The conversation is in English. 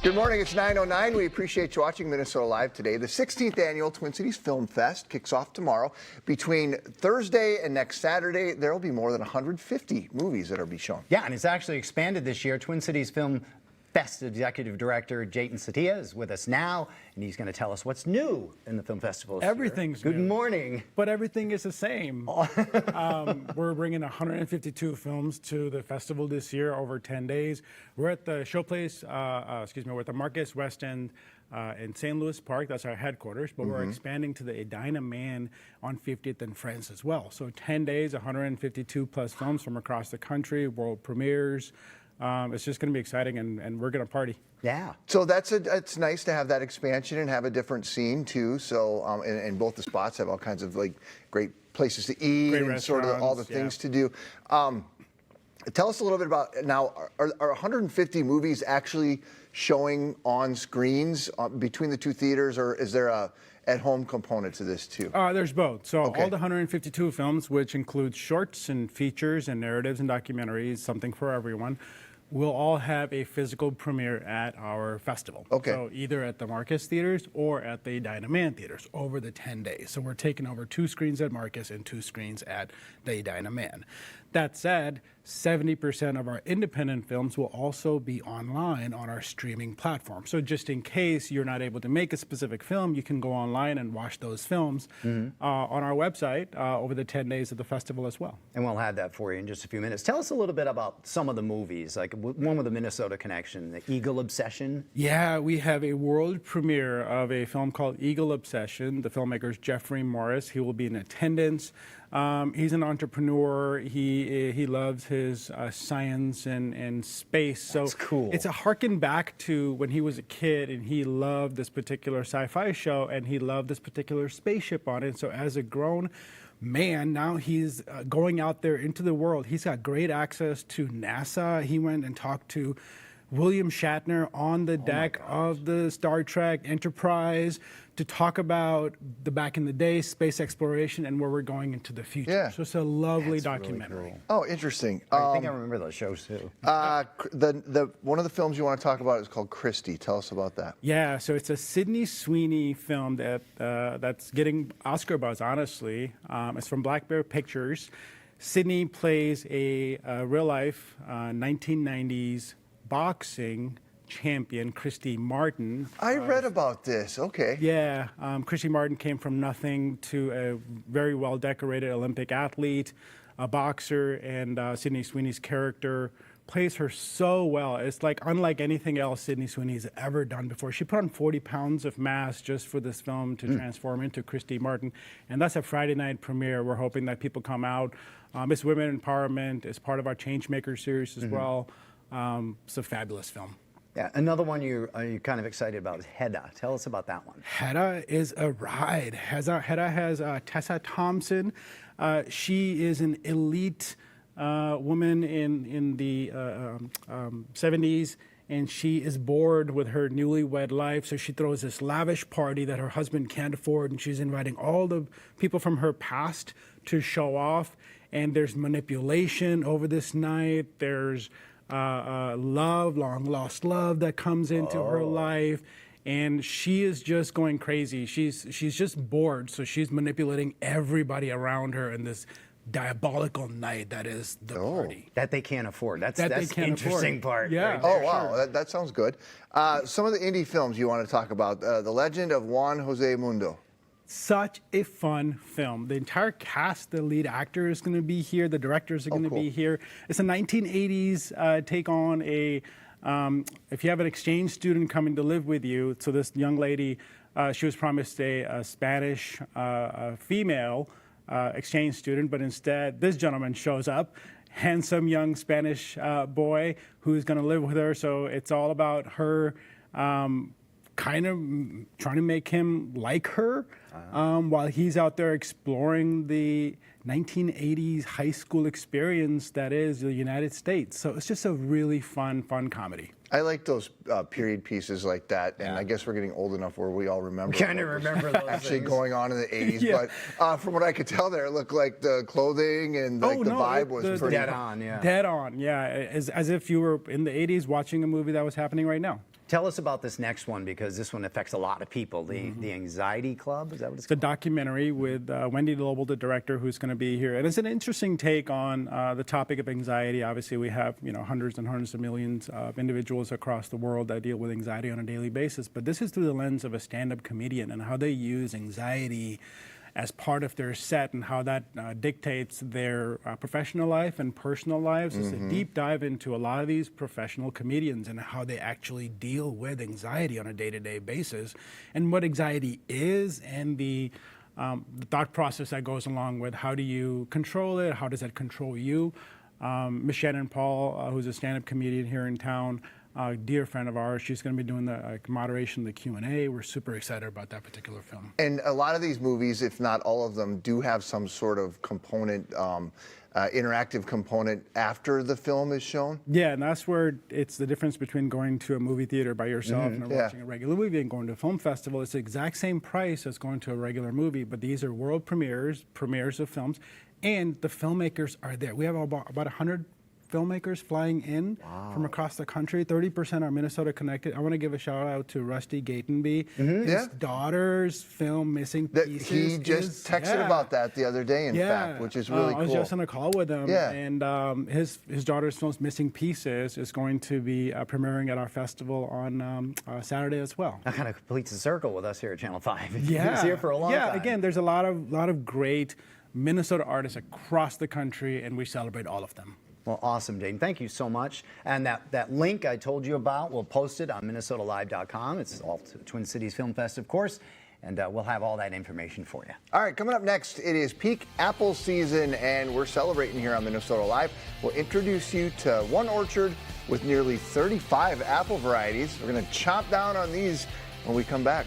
Good morning, it's 9:09. We appreciate you watching Minnesota Live today. The 16th annual Twin Cities Film Fest kicks off tomorrow. Between Thursday and next Saturday, there will be more than 150 movies that will be shown. Yeah, and it's actually expanded this year. Twin Cities Film Fest Executive Director Jayton Satia is with us now, and he's going to tell us what's new in the film festival. Everything's new. Good new. morning. But everything is the same. We're bringing 152 films to the festival this year over 10 days. We're at the Showplace, we're at the Marcus West End in St. Louis Park. That's our headquarters, but we're expanding to the Edina Man on 50th and Friends as well. So 10 days, 152 plus films from across the country, world premieres. It's just going to be exciting, and we're going to party. Yeah. So it's nice to have that expansion and have a different scene too. So and both the spots have all kinds of like great places to eat and sort of all the things to do. Tell us a little bit about now. Are 150 movies actually showing on screens between the two theaters, or is there a at-home component to this too? There's both. So all the 152 films, which includes shorts and features and narratives and documentaries, something for everyone, will all have a physical premiere at our festival. So either at the Marcus theaters or at the Edina Man theaters over the 10 days. So we're taking over 2 screens at Marcus and 2 screens at the Edina Man. That said, 70% of our independent films will also be online on our streaming platform. So just in case you're not able to make a specific film, you can go online and watch those films on our website over the 10 days of the festival as well. And we'll have that for you in just a few minutes. Tell us a little bit about some of the movies, like one with a Minnesota connection, The Eagle Obsession. Yeah, we have a world premiere of a film called Eagle Obsession. The filmmaker is Jeffrey Morris. He will be in attendance. He's an entrepreneur. He loves his science and space. So that's cool. It's a harken back to when he was a kid and he loved this particular sci-fi show and he loved this particular spaceship on it. So as a grown man, now he's going out there into the world. He's got great access to NASA. He went and talked to William Shatner on the deck of the Star Trek Enterprise to talk about the back in the day space exploration and where we're going into the future. Yeah. So it's a lovely documentary. Really cool. Oh, interesting. I think I remember those shows too. One of the films you want to talk about is called Christie. Tell us about that. Yeah, so it's a Sydney Sweeney film that's getting Oscar buzz, honestly. It's from Black Bear Pictures. Sydney plays a real-life 1990s boxing champion, Christy Martin. I read about this. Okay. Yeah, Christy Martin came from nothing to a very well-decorated Olympic athlete, a boxer, and Sydney Sweeney's character plays her so well. It's like unlike anything else Sydney Sweeney's ever done before. She put on 40 pounds of mass just for this film to transform into Christy Martin, and that's a Friday night premiere. We're hoping that people come out. It's women empowerment. It's part of our Changemaker series as well. It's a fabulous film. Yeah, another one you're kind of excited about is Hedda. Tell us about that one. Hedda is a ride. Hedda has Tessa Thompson. She is an elite woman in the 70s, and she is bored with her newlywed life, so she throws this lavish party that her husband can't afford, and she's inviting all the people from her past to show off, and there's manipulation over this night. There's love, long lost love that comes into her life, and she is just going crazy. She's just bored, so she's manipulating everybody around her in this diabolical night that is the party that they can't afford. That's the interesting part. Yeah. Right? Oh wow, that sounds good. Some of the indie films you want to talk about: The Legend of Juan Jose Mundo. Such a fun film. The entire cast, the lead actor is going to be here. The directors are going to be here. It's a 1980s take on a, if you have an exchange student coming to live with you, so this young lady, she was promised a Spanish female exchange student, but instead this gentleman shows up, handsome young Spanish boy who's going to live with her. So it's all about her kind of trying to make him like her while he's out there exploring the 1980s high school experience that is the United States. So it's just a really fun comedy. I like those period pieces like that, and I guess we're getting old enough where we all remember. Kind of remember those actually things. going on in the 80s. But from what I could tell there, it looked like the clothing and like the vibe was pretty dead on. Yeah, dead on. Yeah, as if you were in the 80s watching a movie that was happening right now. Tell us about this next one, because this one affects a lot of people. The Anxiety Club, is that what it's The called? documentary with Wendy Lobel, the director, who's going to be here. And it's an interesting take on the topic of anxiety. Obviously, we have hundreds and hundreds of millions of individuals across the world that deal with anxiety on a daily basis. But this is through the lens of a stand-up comedian and how they use anxiety as part of their set and how that dictates their professional life and personal lives. It's a deep dive into a lot of these professional comedians and how they actually deal with anxiety on a day-to-day basis, and what anxiety is, and the thought process that goes along with how do you control it, how does that control you. Michelle and Paul, who's a stand-up comedian here in town, a dear friend of ours, she's going to be doing the moderation, the Q&A. We're super excited about that particular film. And a lot of these movies, if not all of them, do have some sort of component, interactive component after the film is shown. Yeah, and that's where it's the difference between going to a movie theater by yourself and watching a regular movie and going to a film festival. It's the exact same price as going to a regular movie, but these are world premieres of films, and the filmmakers are there. We have about 100 filmmakers flying in from across the country. 30% are Minnesota connected. I want to give a shout out to Rusty Gatenby. His daughter's film Missing Pieces. He just texted about that the other day, in fact, which is really cool. I was just on a call with him, and his daughter's film Missing Pieces is going to be premiering at our festival on Saturday as well. That kind of completes the circle with us here at Channel 5. Yeah, He's here for a long time. Yeah, again, there's a lot of great Minnesota artists across the country, and we celebrate all of them. Well, awesome, Dayton. Thank you so much. And that link I told you about, we'll post it on MinnesotaLive.com. It's all to Twin Cities Film Fest, of course, and we'll have all that information for you. All right, coming up next, it is peak apple season, and we're celebrating here on Minnesota Live. We'll introduce you to one orchard with nearly 35 apple varieties. We're going to chomp down on these when we come back.